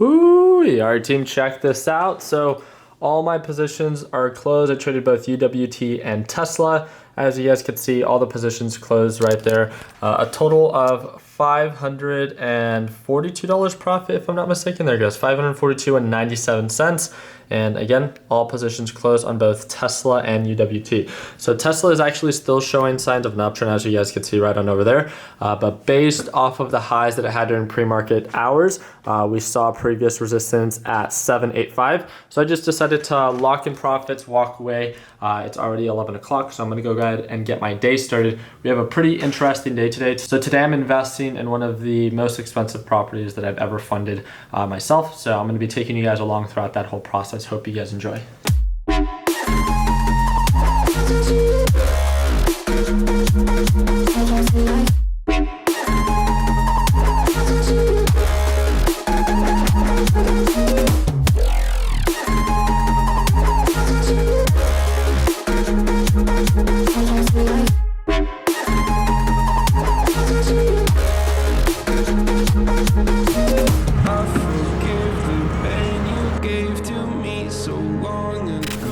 Ooh, all right, team, check this out. So all my positions are closed. I traded both UWT and Tesla. As you guys can see, all the positions closed right there. A total of $542 profit, if I'm not mistaken. There it goes, $542.97. And again, all positions closed on both Tesla and UWT. So Tesla is actually still showing signs of an uptrend, as you guys can see right on over there. But based off of the highs that it had during pre-market hours, we saw previous resistance at 785. So I just decided to lock in profits, walk away. It's already 11 o'clock, so I'm gonna go ahead and get my day started. We have a pretty interesting day today. So today I'm investing in one of the most expensive properties that I've ever funded myself. So I'm gonna be taking you guys along throughout that whole process. Hope you guys enjoy.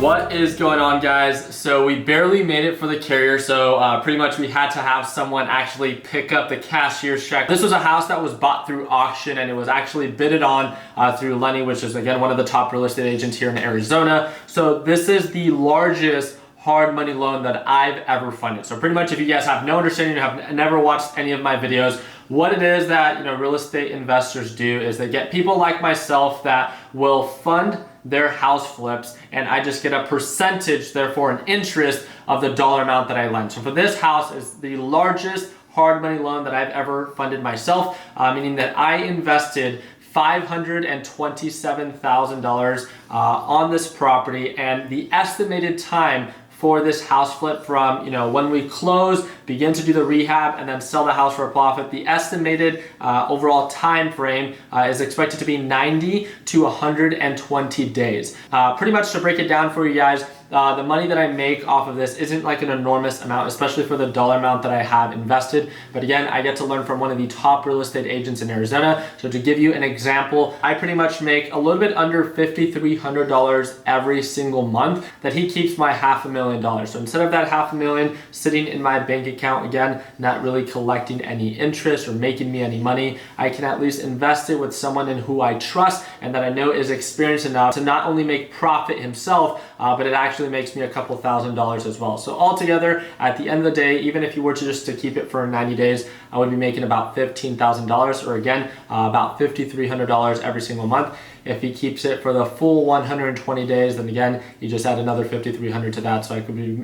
What is going on, guys? So we barely made it for the carrier, so pretty much we had to have someone actually pick up the cashier's check. This was a house that was bought through auction, and it was actually bidded on through Lenny, which is again one of the top real estate agents here in Arizona. So this is the largest hard money loan that I've ever funded. So pretty much, if you guys have no understanding, you have never watched any of my videos, what it is that real estate investors do is they get people like myself that will fund their house flips, and I just get a percentage, therefore an interest of the dollar amount that I lend. So for this house is the largest hard money loan that I've ever funded myself, meaning that I invested $527,000 on this property, and the estimated time for this house flip from when we close, begin to do the rehab, and then sell the house for a profit, the estimated overall time frame is expected to be 90 to 120 days. Pretty much to break it down for you guys, the money that I make off of this isn't like an enormous amount, especially for the dollar amount that I have invested. But again, I get to learn from one of the top real estate agents in Arizona. So to give you an example, I pretty much make a little bit under $5,300 every single month that he keeps my $500,000. So instead of that $500,000 sitting in my bank account, again, not really collecting any interest or making me any money, I can at least invest it with someone in who I trust and that I know is experienced enough to not only make profit himself, but it actually makes me a couple $1,000s as well. So altogether, at the end of the day, even if you were to keep it for 90 days, I would be making about $15,000, or again, about $5,300 every single month. If he keeps it for the full 120 days, then again, you just add another $5,300 to that. So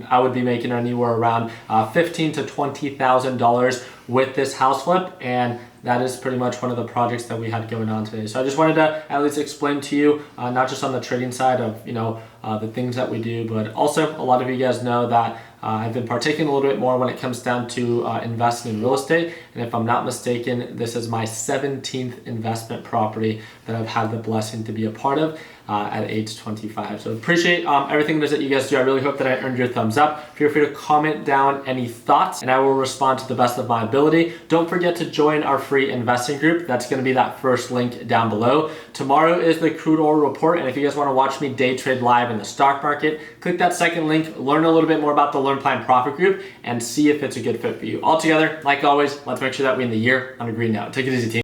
I would be making anywhere around $15,000 to $20,000 with this house flip, and that is pretty much one of the projects that we had going on today. So I just wanted to at least explain to you, not just on the trading side of the things that we do, but also a lot of you guys know that I've been partaking a little bit more when it comes down to investing in real estate. And if I'm not mistaken, this is my 17th investment property that I've had the blessing to be a part of at age 25. So appreciate everything that you guys do. I really hope that I earned your thumbs up. Feel free to comment down any thoughts and I will respond to the best of my ability. Don't forget to join our free investing group. That's going to be that first link down below. Tomorrow is the crude oil report, and if you guys want to watch me day trade live in the stock market, click that second link, learn a little bit more about the Learn Plan Profit group, and see if it's a good fit for you. Altogether, like always, let's make sure that we end the year on a green note. Take it easy, team.